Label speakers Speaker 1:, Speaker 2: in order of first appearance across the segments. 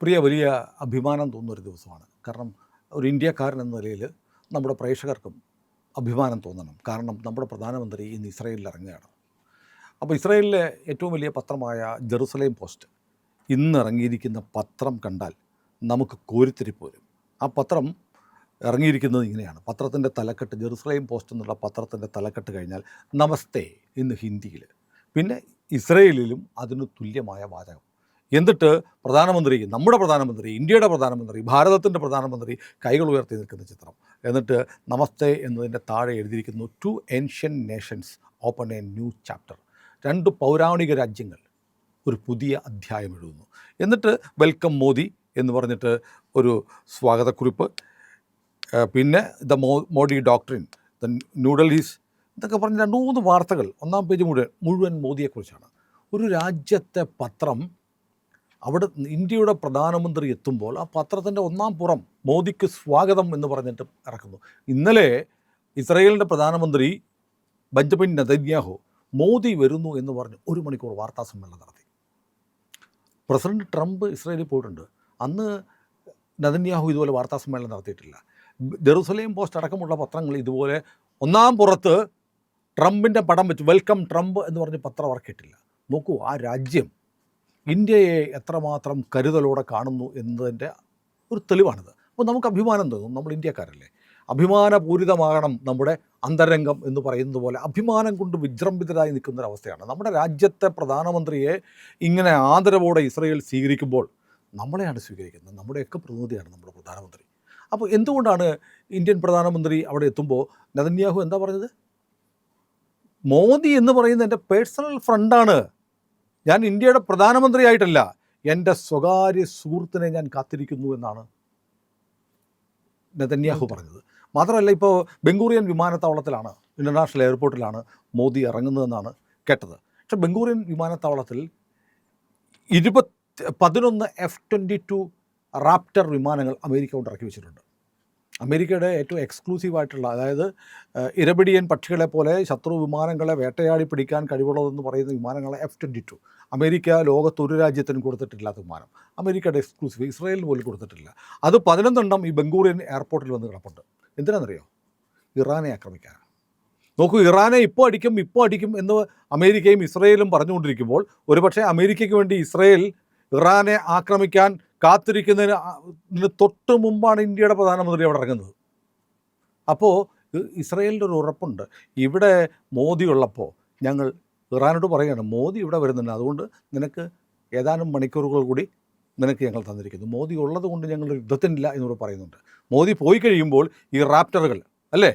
Speaker 1: വലിയ അഭിമാനം തോന്നുന്ന ഒരു ദിവസമാണ്. കാരണം ഒരു ഇന്ത്യക്കാരൻ എന്ന നിലയിൽ നമ്മുടെ പ്രേക്ഷകർക്കും അഭിമാനം തോന്നണം. കാരണം നമ്മുടെ പ്രധാനമന്ത്രി ഇന്ന് ഇസ്രായേലിൽ ഇറങ്ങുകയാണ്. അപ്പോൾ ഇസ്രായേലിലെ ഏറ്റവും വലിയ പത്രമായ ജെറുസലേം പോസ്റ്റ് ഇന്ന് ഇറങ്ങിയിരിക്കുന്ന പത്രം കണ്ടാൽ നമുക്ക് കോരിത്തിരിപ്പ് വരും. ആ പത്രം ഇറങ്ങിയിരിക്കുന്നത് ഇങ്ങനെയാണ്. പത്രത്തിൻ്റെ തലക്കെട്ട്, ജെറുസലേം പോസ്റ്റ് എന്നുള്ള പത്രത്തിൻ്റെ തലക്കെട്ട് കഴിഞ്ഞാൽ നമസ്തേ ഇന്ന് ഹിന്ദിയിൽ, പിന്നെ ഇസ്രായേലിലും അതിന് തുല്യമായ വാചകം. എന്നിട്ട് പ്രധാനമന്ത്രി, നമ്മുടെ പ്രധാനമന്ത്രി, ഇന്ത്യയുടെ പ്രധാനമന്ത്രി, ഭാരതത്തിൻ്റെ പ്രധാനമന്ത്രി കൈകൾ ഉയർത്തി നിൽക്കുന്ന ചിത്രം. എന്നിട്ട് നമസ്തേ എന്നതിൻ്റെ താഴെ എഴുതിയിരിക്കുന്നു, two ancient nations open a new chapter. 2 പൗരാണിക രാജ്യങ്ങൾ ഒരു പുതിയ അധ്യായം എഴുതുന്നു. എന്നിട്ട് വെൽക്കം മോദി എന്ന് പറഞ്ഞിട്ട് ഒരു സ്വാഗതക്കുറിപ്പ്, പിന്നെ മോഡി ഡോക്ട്രിൻ, ന്യൂഡൽഹീസ്, ഇതൊക്കെ പറഞ്ഞ് 2-3 വാർത്തകൾ. ഒന്നാം പേജ് മുഴുവൻ മോദിയെക്കുറിച്ചാണ്. ഒരു രാജ്യത്തെ പത്രം അവിടെ ഇന്ത്യയുടെ പ്രധാനമന്ത്രി എത്തുമ്പോൾ ആ പത്രത്തിൻ്റെ ഒന്നാം പുറം മോദിക്ക് സ്വാഗതം എന്ന് പറഞ്ഞിട്ട് ഇറക്കുന്നു. ഇന്നലെ ഇസ്രായേലിൻ്റെ പ്രധാനമന്ത്രി ബെഞ്ചമിൻ നെതന്യാഹു മോദി വരുന്നു എന്ന് പറഞ്ഞ് 1 മണിക്കൂർ വാർത്താ സമ്മേളനം നടത്തി. പ്രസിഡന്റ് ട്രംപ് ഇസ്രായേലിൽ പോയിട്ടുണ്ട്. അന്ന് നെതന്യാഹു ഇതുപോലെ വാർത്താ സമ്മേളനം നടത്തിയിട്ടില്ല. ജെറുസലേം പോസ്റ്റ് അടക്കമുള്ള പത്രങ്ങൾ ഇതുപോലെ ഒന്നാം പുറത്ത് ട്രംപിൻ്റെ പടം വെച്ച് വെൽക്കം ട്രംപ് എന്ന് പറഞ്ഞ് പത്രം ഇറക്കിയിട്ടില്ല. നോക്കൂ, ആ രാജ്യം ഇന്ത്യയെ എത്രമാത്രം കരുതലോടെ കാണുന്നു എന്നതിൻ്റെ ഒരു തെളിവാണിത്. അപ്പോൾ നമുക്ക് അഭിമാനം തോന്നും. നമ്മൾ ഇന്ത്യക്കാരല്ലേ, അഭിമാനപൂരിതമാകണം നമ്മുടെ അന്തരംഗം എന്ന് പറയുന്നത് പോലെ അഭിമാനം കൊണ്ട് വിജൃംഭിതരായി നിൽക്കുന്നൊരവസ്ഥയാണ്. നമ്മുടെ രാജ്യത്തെ പ്രധാനമന്ത്രിയെ ഇങ്ങനെ ആദരവോടെ ഇസ്രായേൽ സ്വീകരിക്കുമ്പോൾ നമ്മളെയാണ് സ്വീകരിക്കുന്നത്. നമ്മുടെയൊക്കെ പ്രതിനിധിയാണ് നമ്മുടെ പ്രധാനമന്ത്രി. അപ്പോൾ എന്തുകൊണ്ടാണ് ഇന്ത്യൻ പ്രധാനമന്ത്രി അവിടെ എത്തുമ്പോൾ നെതന്യാഹു എന്താ പറഞ്ഞത്? മോദി എന്ന് പറയുന്നത് എൻ്റെ പേഴ്സണൽ ഫ്രണ്ടാണ്, ഞാൻ ഇന്ത്യയുടെ പ്രധാനമന്ത്രിയായിട്ടല്ല, എൻ്റെ സ്വകാര്യ സുഹൃത്തിനെ ഞാൻ കാത്തിരിക്കുന്നു എന്നാണ് നെതന്യാഹു പറഞ്ഞത്. മാത്രമല്ല, ഇപ്പോൾ ബെംഗൂറിയൻ വിമാനത്താവളത്തിലാണ്, ഇൻ്റർനാഷണൽ എയർപോർട്ടിലാണ് മോദി ഇറങ്ങുന്നതെന്നാണ് കേട്ടത്. പക്ഷേ ബെംഗൂറിയൻ വിമാനത്താവളത്തിൽ 11 F-22 റാപ്റ്റർ വിമാനങ്ങൾ അമേരിക്ക കൊണ്ട് ഇറക്കി വെച്ചിട്ടുണ്ട്. അമേരിക്കയുടെ ഏറ്റവും എക്സ്ക്ലൂസീവായിട്ടുള്ള, അതായത് ഇരപിടിയൻ പക്ഷികളെ പോലെ ശത്രു വിമാനങ്ങളെ വേട്ടയാടി പിടിക്കാൻ കഴിവുള്ളതെന്ന് പറയുന്ന വിമാനങ്ങളെ F-22. അമേരിക്ക ലോകത്തൊരു രാജ്യത്തിനും കൊടുത്തിട്ടില്ലാത്ത വിമാനം, അമേരിക്കയുടെ എക്സ്ക്ലൂസീവ്, ഇസ്രായേലിന് പോലും കൊടുത്തിട്ടില്ല. അത് 11 ഈ ബെംഗൂറിയൻ എയർപോർട്ടിൽ വന്ന് കിടപ്പുണ്ട്. എന്തിനാണെന്നറിയോ? ഇറാനെ ആക്രമിക്കാൻ. നോക്കൂ, ഇറാനെ ഇപ്പോൾ അടിക്കും എന്ന് അമേരിക്കയും ഇസ്രായേലും പറഞ്ഞുകൊണ്ടിരിക്കുമ്പോൾ ഒരുപക്ഷെ അമേരിക്കയ്ക്ക് വേണ്ടി ഇസ്രായേൽ ഇറാനെ ആക്രമിക്കാൻ കാത്തിരിക്കുന്നതിന് തൊട്ട് മുമ്പാണ് ഇന്ത്യയുടെ പ്രധാനമന്ത്രി അവിടെ ഇറങ്ങുന്നത്. അപ്പോൾ ഇസ്രായേലിൻ്റെ ഒരു ഉറപ്പുണ്ട്, ഇവിടെ മോദി ഉള്ളപ്പോൾ ഞങ്ങൾ ഇറാനോട് പറയുകയാണ്, മോദി ഇവിടെ വരുന്നുണ്ട്, അതുകൊണ്ട് നിനക്ക് ഏതാനും മണിക്കൂറുകൾ കൂടി നിനക്ക് ഞങ്ങൾ തന്നിരിക്കുന്നു. മോദി ഉള്ളത് കൊണ്ട് ഞങ്ങൾ യുദ്ധത്തിനില്ല എന്നോട് പറയുന്നുണ്ട്. മോദി പോയി കഴിയുമ്പോൾ ഈ റാപ്റ്ററുകൾ അല്ലേ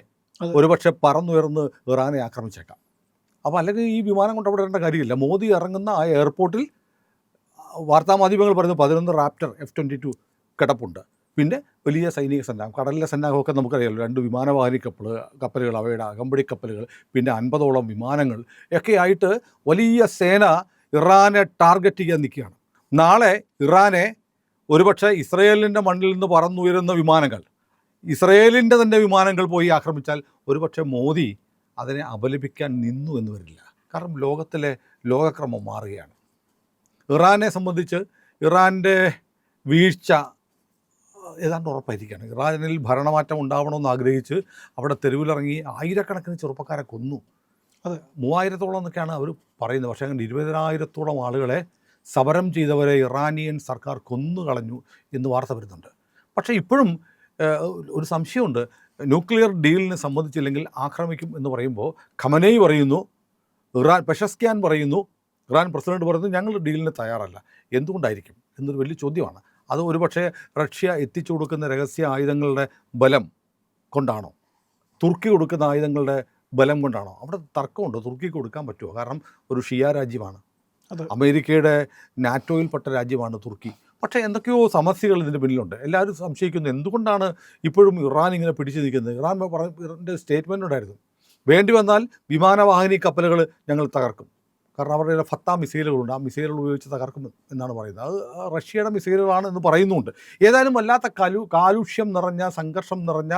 Speaker 1: ഒരുപക്ഷെ പറന്നുയർന്ന് ഇറാനെ ആക്രമിച്ചേക്കാം. അപ്പോൾ അല്ലെങ്കിൽ ഈ വിമാനം കൊണ്ട് അവിടെ വരേണ്ട കാര്യമില്ല. മോദി ഇറങ്ങുന്ന ആ എയർപോർട്ടിൽ വാർത്താമാധ്യമങ്ങൾ പറയുന്നു 11 റാപ്റ്റർ F-22 കിടപ്പുണ്ട്. പിന്നെ വലിയ സൈനിക സന്നാഹം, കടലിലെ സന്നാഹമൊക്കെ നമുക്കറിയാമല്ലോ, 2 വിമാനവാഹി കപ്പലുകൾ, അവയുടെ അകമ്പടി കപ്പലുകൾ, പിന്നെ 50ഓളം വിമാനങ്ങൾ ഒക്കെ ആയിട്ട് വലിയ സേന ഇറാനെ ടാർഗറ്റ് ചെയ്യാൻ നിൽക്കുകയാണ്. നാളെ ഇറാനെ ഒരുപക്ഷെ ഇസ്രായേലിൻ്റെ മണ്ണിൽ നിന്ന് പറന്നുയരുന്ന വിമാനങ്ങൾ, ഇസ്രായേലിൻ്റെ തന്നെ വിമാനങ്ങൾ പോയി ആക്രമിച്ചാൽ ഒരുപക്ഷെ മോദി അതിനെ അപലപിക്കാൻ നിന്നു എന്ന് വരില്ല. കാരണം ലോകത്തിലെ ലോകക്രമം മാറുകയാണ്. ഇറാനെ സംബന്ധിച്ച് ഇറാൻ്റെ വീഴ്ച ഏതാണ്ട് ഉറപ്പായിരിക്കുകയാണ്. ഇറാനിൽ ഭരണമാറ്റം ഉണ്ടാവണമെന്ന് ആഗ്രഹിച്ച് അവിടെ തെരുവിലിറങ്ങി ആയിരക്കണക്കിന് ചെറുപ്പക്കാരെ കൊന്നു. അത് 3000-ഓളം എന്നൊക്കെയാണ് അവർ പറയുന്നത്. പക്ഷേ അങ്ങനെ 20,000-ഓളം ആളുകളെ സമരം ചെയ്തവരെ ഇറാനിയൻ സർക്കാർ കൊന്നുകളഞ്ഞു എന്ന് വാർത്ത വരുന്നുണ്ട്. പക്ഷേ ഇപ്പോഴും ഒരു സംശയമുണ്ട്, ന്യൂക്ലിയർ ഡീലിന് സമ്മതിച്ചില്ലെങ്കിൽ ആക്രമിക്കും എന്ന് പറയുമ്പോൾ ഖമനേയി പറയുന്നു, പെഷസ്ക്യാൻ പറയുന്നു, ഇറാൻ പ്രസിഡന്റ് പറയുന്നു, ഞങ്ങൾ ഡീലിന് തയ്യാറല്ല. എന്തുകൊണ്ടായിരിക്കും എന്നൊരു വലിയ ചോദ്യമാണ്. അത് ഒരുപക്ഷെ റഷ്യ എത്തിച്ചു കൊടുക്കുന്ന രഹസ്യ ആയുധങ്ങളുടെ ബലം കൊണ്ടാണോ, തുർക്കി കൊടുക്കുന്ന ആയുധങ്ങളുടെ ബലം കൊണ്ടാണോ? അവിടെ തർക്കമുണ്ടോ, തുർക്കിക്ക് കൊടുക്കാൻ പറ്റുമോ? കാരണം ഒരു ഷിയ രാജ്യമാണ്, അമേരിക്കയുടെ നാറ്റോയിൽപ്പെട്ട രാജ്യമാണ് തുർക്കി. പക്ഷേ എന്തൊക്കെയോ സമസ്യകൾ ഇതിൻ്റെ പിന്നിലുണ്ട്. എല്ലാവരും സംശയിക്കുന്നു എന്തുകൊണ്ടാണ് ഇപ്പോഴും ഇറാൻ ഇങ്ങനെ പിടിച്ചു നിൽക്കുന്നത്. ഇറാൻ്റെ സ്റ്റേറ്റ്മെൻ്റ് ഉണ്ടായിരുന്നു, വേണ്ടി വന്നാൽ വിമാനവാഹിനി കപ്പലുകൾ ഞങ്ങൾ തകർക്കും. കാരണം അവരുടെ ഫത്ത മിസൈലുകളുണ്ട്, ആ മിസൈലുകൾ ഉപയോഗിച്ച് തകർക്കും എന്നാണ് പറയുന്നത്. അത് റഷ്യയുടെ മിസൈലുകളാണ് എന്ന് പറയുന്നുമുണ്ട്. ഏതായാലും വല്ലാത്ത കാലുഷ്യം നിറഞ്ഞ, സംഘർഷം നിറഞ്ഞ,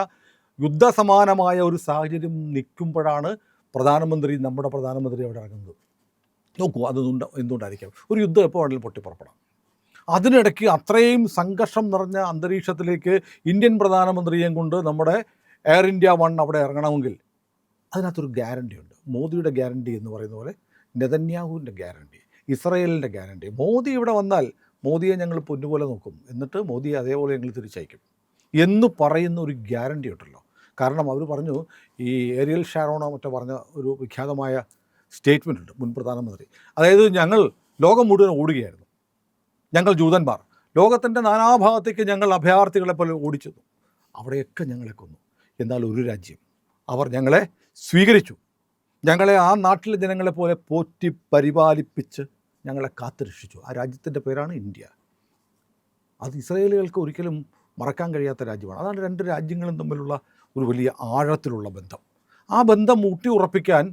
Speaker 1: യുദ്ധസമാനമായ ഒരു സാഹചര്യം നിൽക്കുമ്പോഴാണ് നമ്മുടെ പ്രധാനമന്ത്രി അവിടെ ഇറങ്ങുന്നത്. നോക്കൂ, അത് എന്തുകൊണ്ടായിരിക്കാം? ഒരു യുദ്ധം എപ്പോൾ വേണമെങ്കിലും പൊട്ടിപ്പുറപ്പെടാം. അതിനിടയ്ക്ക് അത്രയും സംഘർഷം നിറഞ്ഞ അന്തരീക്ഷത്തിലേക്ക് ഇന്ത്യൻ പ്രധാനമന്ത്രിയെയും കൊണ്ട് നമ്മുടെ എയർ ഇന്ത്യ വൺ അവിടെ ഇറങ്ങണമെങ്കിൽ അതിനകത്തൊരു ഗ്യാരണ്ടി ഉണ്ട്. മോദിയുടെ ഗ്യാരണ്ടി എന്ന് പറയുന്ന പോലെ നെതന്യാഹുവിൻ്റെ ഗ്യാരണ്ടി, ഇസ്രയേലിൻ്റെ ഗ്യാരണ്ടി. മോദി ഇവിടെ വന്നാൽ മോദിയെ ഞങ്ങൾ പൊന്നുപോലെ നോക്കും, എന്നിട്ട് മോദിയെ അതേപോലെ ഞങ്ങൾ തിരിച്ചയക്കും എന്ന് പറയുന്ന ഒരു ഗ്യാരണ്ടി ഉണ്ടല്ലോ. കാരണം അവർ പറഞ്ഞു, ഈ ഏരിയൽ ഷാരോണോ മറ്റോ പറഞ്ഞ ഒരു വിഖ്യാതമായ സ്റ്റേറ്റ്മെൻ്റ് ഉണ്ട് മുൻ പ്രധാനമന്ത്രി. അതായത് ഞങ്ങൾ ലോകം മുഴുവൻ ഓടുകയായിരുന്നു, ഞങ്ങൾ ജൂതന്മാർ, ലോകത്തിൻ്റെ നാനാഭാഗത്തേക്ക് ഞങ്ങൾ അഭയാർത്ഥികളെ പോലെ ഓടിച്ചു, അവിടെയൊക്കെ ഞങ്ങളെ കൊന്നു. എന്നാൽ ഒരു രാജ്യം അവർ ഞങ്ങളെ സ്വീകരിച്ചു, ഞങ്ങളെ ആ നാട്ടിലെ ജനങ്ങളെ പോലെ പോറ്റി പരിപാലിപ്പിച്ച് ഞങ്ങളെ കാത്തുരക്ഷിച്ചു. ആ രാജ്യത്തിൻ്റെ പേരാണ് ഇന്ത്യ. അത് ഇസ്രായേലികൾക്ക് ഒരിക്കലും മറക്കാൻ കഴിയാത്ത രാജ്യമാണ്. അതാണ് രണ്ട് രാജ്യങ്ങളും തമ്മിലുള്ള ഒരു വലിയ ആഴത്തിലുള്ള ബന്ധം. ആ ബന്ധം ഊട്ടി ഉറപ്പിക്കാൻ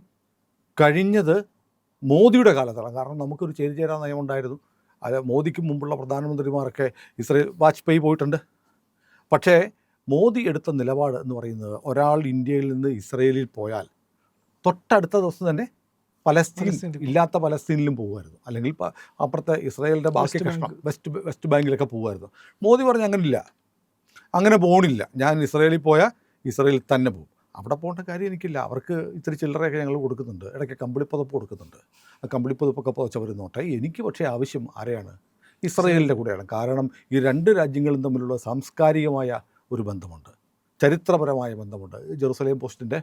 Speaker 1: കഴിഞ്ഞത് മോദിയുടെ കാലത്താണ്. കാരണം നമുക്കൊരു ചേരിചേരാ നയമുണ്ടായിരുന്നു. അത് മോദിക്ക് മുമ്പുള്ള പ്രധാനമന്ത്രിമാരൊക്കെ വാജ്പേയി പോയിട്ടുണ്ട്. പക്ഷേ മോദി എടുത്ത നിലപാട് എന്ന് പറയുന്നത്, ഒരാൾ ഇന്ത്യയിൽ നിന്ന് ഇസ്രയേലിൽ പോയാൽ തൊട്ടടുത്ത ദിവസം തന്നെ ഇല്ലാത്ത പലസ്തീനിലും പോകുമായിരുന്നു, അല്ലെങ്കിൽ അപ്പുറത്തെ ഇസ്രായേലിൻ്റെ ബാക്കി കഷ്ണം വെസ്റ്റ് ബാങ്കിലൊക്കെ പോകുമായിരുന്നു. മോദി പറഞ്ഞു അങ്ങനില്ല, അങ്ങനെ പോകണില്ല, ഞാൻ ഇസ്രായേലിൽ പോയാൽ ഇസ്രായേലിൽ തന്നെ പോകും. അവിടെ പോകേണ്ട കാര്യം എനിക്കില്ല, അവർക്ക് ഇത്തിരി ചില്ലറയൊക്കെ ഞങ്ങൾ കൊടുക്കുന്നുണ്ട്, ഇടയ്ക്ക് കമ്പിളിപ്പുതപ്പ് കൊടുക്കുന്നുണ്ട്, ആ കമ്പിളിപ്പുതപ്പൊക്കെ പുതച്ചവർ നോട്ടെ. എനിക്ക് പക്ഷേ ആവശ്യം ആരെയാണ്? ഇസ്രായേലിൻ്റെ കൂടെയാണ്. കാരണം ഈ രണ്ട് രാജ്യങ്ങളും തമ്മിലുള്ള സാംസ്കാരികമായ ഒരു ബന്ധമുണ്ട്, ചരിത്രപരമായ ബന്ധമുണ്ട്. ജെറുസലേം പോസ്റ്റിൻ്റെ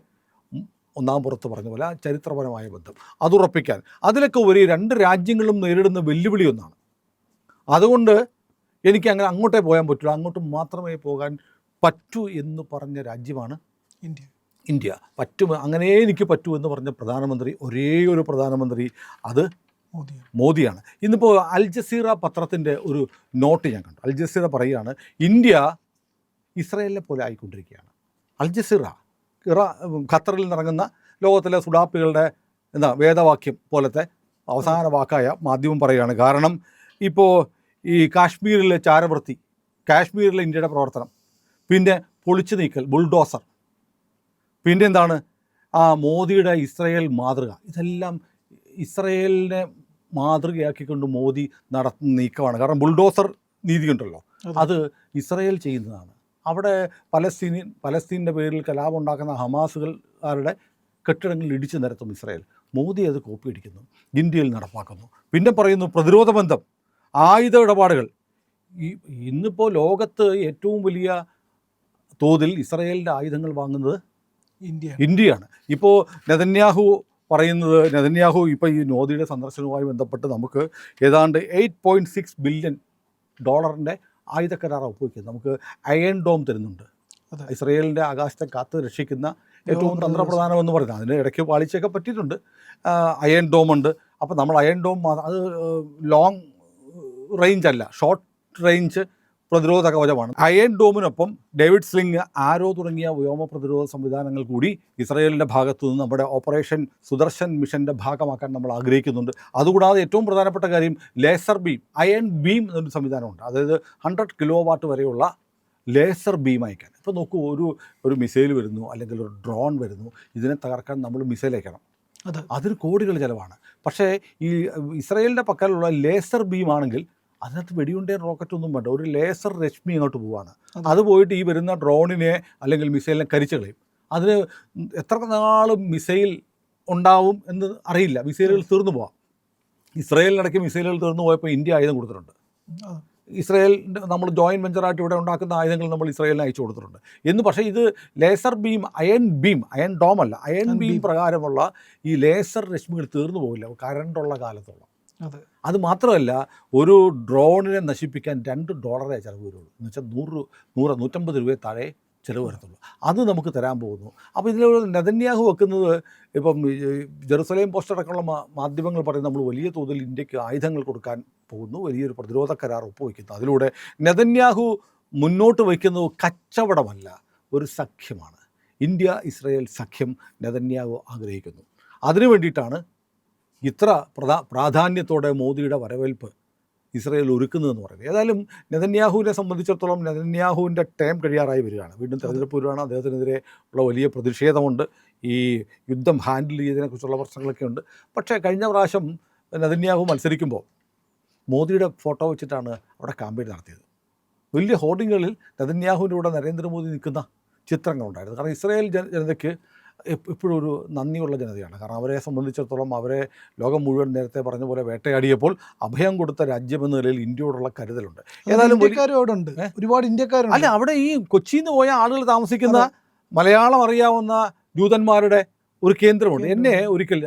Speaker 1: ഒന്നാം പുറത്ത് പറഞ്ഞ പോലെ ആ ചരിത്രപരമായ ബന്ധം അതുറപ്പിക്കാൻ, അതിലൊക്കെ ഒരു രണ്ട് രാജ്യങ്ങളും നേരിടുന്ന വെല്ലുവിളി ഒന്നാണ്. അതുകൊണ്ട് എനിക്ക് അങ്ങനെ അങ്ങോട്ടേ പോകാൻ പറ്റില്ല, അങ്ങോട്ട് മാത്രമേ പോകാൻ പറ്റൂ എന്ന് പറഞ്ഞ രാജ്യമാണ് ഇന്ത്യ. പറ്റും, അങ്ങനെ എനിക്ക് പറ്റൂ എന്ന് പറഞ്ഞ പ്രധാനമന്ത്രി, ഒരേ ഒരു പ്രധാനമന്ത്രി, അത് മോദിയാണ്. ഇന്നിപ്പോൾ അൽ ജസീറ പത്രത്തിൻ്റെ ഒരു നോട്ട് ഞാൻ കണ്ടു. അൽ ജസീറ പറയുകയാണ്, ഇന്ത്യ ഇസ്രായേലിനെ പോലെ ആയിക്കൊണ്ടിരിക്കുകയാണ്. അൽ ജസീറ ഖത്തറിൽ നിറങ്ങുന്ന ലോകത്തിലെ സുഡാപ്പികളുടെ വേദവാക്യം പോലത്തെ അവസാന വാക്കായ മാധ്യമം പറയുകയാണ്. കാരണം ഇപ്പോൾ ഈ കാശ്മീരിലെ ചാരവൃത്തി, കാശ്മീരിലെ ഇന്ത്യയുടെ പ്രവർത്തനം, പിന്നെ പൊളിച്ചു നീക്കൽ, ബുൾഡോസർ, പിന്നെ എന്താണ് ആ മോദിയുടെ ഇസ്രയേൽ മാതൃക, ഇതെല്ലാം ഇസ്രയേലിനെ മാതൃകയാക്കിക്കൊണ്ട് മോദി നടത്തുന്ന നീക്കമാണ്. കാരണം ബുൾഡോസർ നീതിയുണ്ടല്ലോ, അത് ഇസ്രയേൽ ചെയ്യുന്നതാണ്. അവിടെ പലസ്തീൻ്റെ പേരിൽ കലാപം ഉണ്ടാക്കുന്ന ഹമാസുകാരുടെ കെട്ടിടങ്ങൾ ഇടിച്ചു നിരത്തും ഇസ്രായേൽ. മോദി അത് കോപ്പി അടിക്കുന്നു, ഇന്ത്യയിൽ നടപ്പാക്കുന്നു. പിന്നെ പറയുന്നു പ്രതിരോധ ബന്ധം, ആയുധ ഇടപാടുകൾ. ഇന്നിപ്പോൾ ലോകത്ത് ഏറ്റവും വലിയ തോതിൽ ഇസ്രായേലിൻ്റെ ആയുധങ്ങൾ വാങ്ങുന്നത് ഇന്ത്യയാണ്. ഇപ്പോൾ നെതന്യാഹു ഇപ്പോൾ ഈ മോദിയുടെ സന്ദർശനവുമായി ബന്ധപ്പെട്ട് നമുക്ക് ഏതാണ്ട് $8.6 ബില്യൺ ആയുധ കരാർ ഒപ്പുവയ്ക്കുന്നത്. നമുക്ക് അയൺ ഡോം തരുന്നുണ്ട്, ഇസ്രയേലിൻ്റെ ആകാശത്തെ കാത്ത് രക്ഷിക്കുന്ന ഏറ്റവും തന്ത്രപ്രധാനമെന്ന് പറയുന്നത്. അതിന് ഇടയ്ക്ക് പാളിച്ചയൊക്കെ പറ്റിയിട്ടുണ്ട്. അയൺ ഡോം ഉണ്ട്. അപ്പോൾ നമ്മൾ അയൺ ഡോം അത് ലോങ് റേഞ്ച് അല്ല, ഷോർട്ട് റേഞ്ച് പ്രതിരോധ കവചമാണ്. അയൺ ഡോമിനൊപ്പം ഡേവിഡ് സ്ലിംഗ്, ആരോ തുടങ്ങിയ വ്യോമ പ്രതിരോധ സംവിധാനങ്ങൾ കൂടി ഇസ്രായേലിൻ്റെ ഭാഗത്തു നിന്ന് നമ്മുടെ ഓപ്പറേഷൻ സുദർശൻ മിഷൻ്റെ ഭാഗമാക്കാൻ നമ്മൾ ആഗ്രഹിക്കുന്നുണ്ട്. അതുകൂടാതെ ഏറ്റവും പ്രധാനപ്പെട്ട കാര്യം ലേസർ ബീം, അയൺ ബീം എന്നൊരു സംവിധാനമുണ്ട്. അതായത് 100 കിലോവാട്ട് വരെയുള്ള ലേസർ ബീം അയക്കാൻ. ഇപ്പോൾ നോക്കൂ, ഒരു മിസൈൽ വരുന്നു, അല്ലെങ്കിൽ ഒരു ഡ്രോൺ വരുന്നു, ഇതിനെ തകർക്കാൻ നമ്മൾ മിസൈൽ അയക്കണം, അതിന് കോടികൾ ചിലവാണ്. പക്ഷേ ഈ ഇസ്രായേലിൻ്റെ പക്കലുള്ള ലേസർ ബീം ആണെങ്കിൽ അതിനകത്ത് വെടിയുണ്ടേയും റോക്കറ്റൊന്നും വേണ്ട, ഒരു ലേസർ രശ്മി അങ്ങോട്ട് പോവുകയാണ്. അത് പോയിട്ട് ഈ വരുന്ന ഡ്രോണിനെ അല്ലെങ്കിൽ മിസൈലിനെ കരിച്ചു കളയും. അതിന് എത്ര നാൾ മിസൈൽ ഉണ്ടാവും എന്ന് അറിയില്ല, മിസൈലുകൾ തീർന്നു പോവാം. ഇസ്രായേലിനിടയ്ക്ക് മിസൈലുകൾ തീർന്നു പോയപ്പോൾ ഇന്ത്യ ആയുധം കൊടുത്തിട്ടുണ്ട്. ഇസ്രായേലിൻ്റെ നമ്മൾ ജോയിൻറ്റ് വെഞ്ചറായിട്ട് ഇവിടെ ഉണ്ടാക്കുന്ന ആയുധങ്ങൾ നമ്മൾ ഇസ്രായേലിന് അയച്ചു കൊടുത്തിട്ടുണ്ട് എന്ന്. പക്ഷേ ഇത് ലേസർ ബീം, അയൺ ഡോം അല്ല, അയൺ ബീം പ്രകാരമുള്ള ഈ ലേസർ രശ്മികൾ തീർന്നു പോകില്ല കറണ്ടുള്ള കാലത്തോളം. അത് മാത്രമല്ല, ഒരു ഡ്രോണിനെ നശിപ്പിക്കാൻ $2 ചിലവ് വരുള്ളൂ. എന്ന് വെച്ചാൽ 150 രൂപയെ താഴെ ചിലവ് വരത്തുള്ളൂ. അത് നമുക്ക് തരാൻ പോകുന്നു. അപ്പോൾ ഇതിലൂടെ നെതന്യാഹു വെക്കുന്നത്, ഇപ്പം ജെറുസലേം പോസ്റ്റ് അടക്കമുള്ള മാധ്യമങ്ങൾ പറയുന്നത് നമ്മൾ വലിയ തോതിൽ ഇന്ത്യക്ക് ആയുധങ്ങൾ കൊടുക്കാൻ പോകുന്നു, വലിയൊരു പ്രതിരോധ കരാർ ഒപ്പുവയ്ക്കുന്നു. അതിലൂടെ നെതന്യാഹു മുന്നോട്ട് വയ്ക്കുന്നത് കച്ചവടമല്ല, ഒരു സഖ്യമാണ്. ഇന്ത്യ ഇസ്രായേൽ സഖ്യം നെതന്യാഹു ആഗ്രഹിക്കുന്നു. അതിനു വേണ്ടിയിട്ടാണ് ഇത്ര പ്രാധാന്യത്തോടെ മോദിയുടെ വരവേൽപ്പ് ഇസ്രായേൽ ഒരുക്കുന്നതെന്ന് പറയുന്നത്. ഏതായാലും നെതന്യാഹുവിനെ സംബന്ധിച്ചിടത്തോളം നെതന്യാഹുവിൻ്റെ ടേം കഴിയാറായി വരികയാണ്. വീണ്ടും തെരഞ്ഞെടുപ്പ് വരുവാണ്. അദ്ദേഹത്തിനെതിരെ ഉള്ള വലിയ പ്രതിഷേധമുണ്ട്. ഈ യുദ്ധം ഹാൻഡിൽ ചെയ്തതിനെക്കുറിച്ചുള്ള പ്രശ്നങ്ങളൊക്കെ ഉണ്ട്. പക്ഷേ കഴിഞ്ഞ പ്രാവശ്യം നെതന്യാഹു മത്സരിക്കുമ്പോൾ മോദിയുടെ ഫോട്ടോ വെച്ചിട്ടാണ് അവിടെ ക്യാമ്പയിൻ നടത്തിയത്. വലിയ ഹോർഡിങ്ങുകളിൽ നെതന്യാഹുവിൻ്റെ കൂടെ നരേന്ദ്രമോദി നിൽക്കുന്ന ചിത്രങ്ങളുണ്ടായിരുന്നു. കാരണം ഇസ്രായേൽ ജനതയ്ക്ക് എപ്പോഴും ഒരു നന്ദിയുള്ള ജനതയാണ്. കാരണം അവരെ സംബന്ധിച്ചിടത്തോളം അവരെ ലോകം മുഴുവൻ നേരത്തെ പറഞ്ഞ പോലെ വേട്ടയാടിയപ്പോൾ അഭയം കൊടുത്ത രാജ്യമെന്ന നിലയിൽ ഇന്ത്യയോടുള്ള കരുതലുണ്ട്.
Speaker 2: ഏതായാലും ഒരുപാട് ഇന്ത്യക്കാരുണ്ട്.
Speaker 1: അല്ല, അവിടെ ഈ കൊച്ചിയിൽ നിന്ന് പോയ ആളുകൾ താമസിക്കുന്ന മലയാളം അറിയാവുന്ന ജൂതന്മാരുടെ ഒരു കേന്ദ്രമുണ്ട്. എന്നെ ഒരിക്കൽ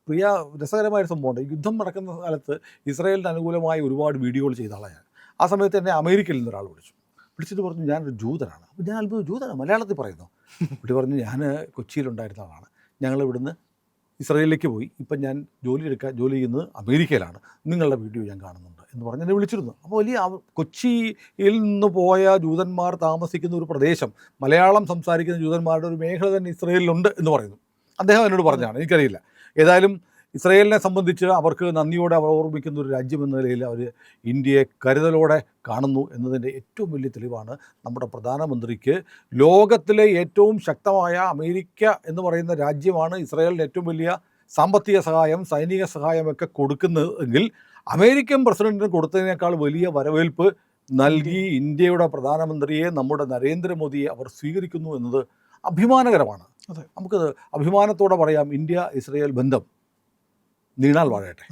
Speaker 1: പ്രിയ രസകരമായ സംഭവമുണ്ട്. യുദ്ധം നടക്കുന്ന കാലത്ത് ഇസ്രായേലിന് അനുകൂലമായ ഒരുപാട് വീഡിയോകൾ ചെയ്ത ആളാണ് ഞാൻ. ആ സമയത്ത് എന്നെ അമേരിക്കയിൽ നിന്ന് ഒരാൾ വിളിച്ചിട്ട് പറഞ്ഞു ഞാനൊരു ജൂതനാണ്. അപ്പോൾ ഞാൻ അത്ഭുതം, ജൂതനാണ് മലയാളത്തിൽ പറയുന്നു. പുള്ളി പറഞ്ഞു ഞാൻ കൊച്ചിയിലുണ്ടായിരുന്ന ആളാണ്, ഞങ്ങൾ ഇവിടുന്ന് ഇസ്രായേലിലേക്ക് പോയി, ഇപ്പം ഞാൻ ജോലി ചെയ്യുന്നത് അമേരിക്കയിലാണ്, നിങ്ങളുടെ വീഡിയോ ഞാൻ കാണുന്നുണ്ട് എന്ന് പറഞ്ഞ് എന്നെ വിളിച്ചിരുന്നു. അപ്പോൾ വലിയ കൊച്ചിയിൽ നിന്ന് പോയ ജൂതന്മാർ താമസിക്കുന്ന ഒരു പ്രദേശം, മലയാളം സംസാരിക്കുന്ന ജൂതന്മാരുടെ ഒരു മേഖല തന്നെ ഇസ്രായേലിലുണ്ട് എന്ന് പറയുന്നു. അദ്ദേഹം എന്നോട് പറഞ്ഞതാണ്, എനിക്കറിയില്ല. ഏതായാലും ഇസ്രായേലിനെ സംബന്ധിച്ച് അവർക്ക് നന്ദിയോടെ അവർ ഓർമ്മിക്കുന്ന ഒരു രാജ്യമെന്ന നിലയിൽ അവർ ഇന്ത്യയെ കരുതലോടെ കാണുന്നു എന്നതിൻ്റെ ഏറ്റവും വലിയ തെളിവാണ് നമ്മുടെ പ്രധാനമന്ത്രിക്ക് ലോകത്തിലെ ഏറ്റവും ശക്തമായ അമേരിക്ക എന്ന് പറയുന്ന രാജ്യമാണ് ഇസ്രായേലിന് ഏറ്റവും വലിയ സാമ്പത്തിക സഹായം, സൈനിക സഹായമൊക്കെ കൊടുക്കുന്നതെങ്കിൽ അമേരിക്കൻ പ്രസിഡന്റിന് കൊടുത്തതിനേക്കാൾ വലിയ വരവേൽപ്പ് നൽകി ഇന്ത്യയുടെ പ്രധാനമന്ത്രിയെ, നമ്മുടെ നരേന്ദ്രമോദിയെ അവർ സ്വീകരിക്കുന്നു എന്നത് അഭിമാനകരമാണ്. നമുക്കത് അഭിമാനത്തോടെ പറയാം. ഇന്ത്യ ഇസ്രായേൽ ബന്ധം നീണാൽ വാഴട്ടെ.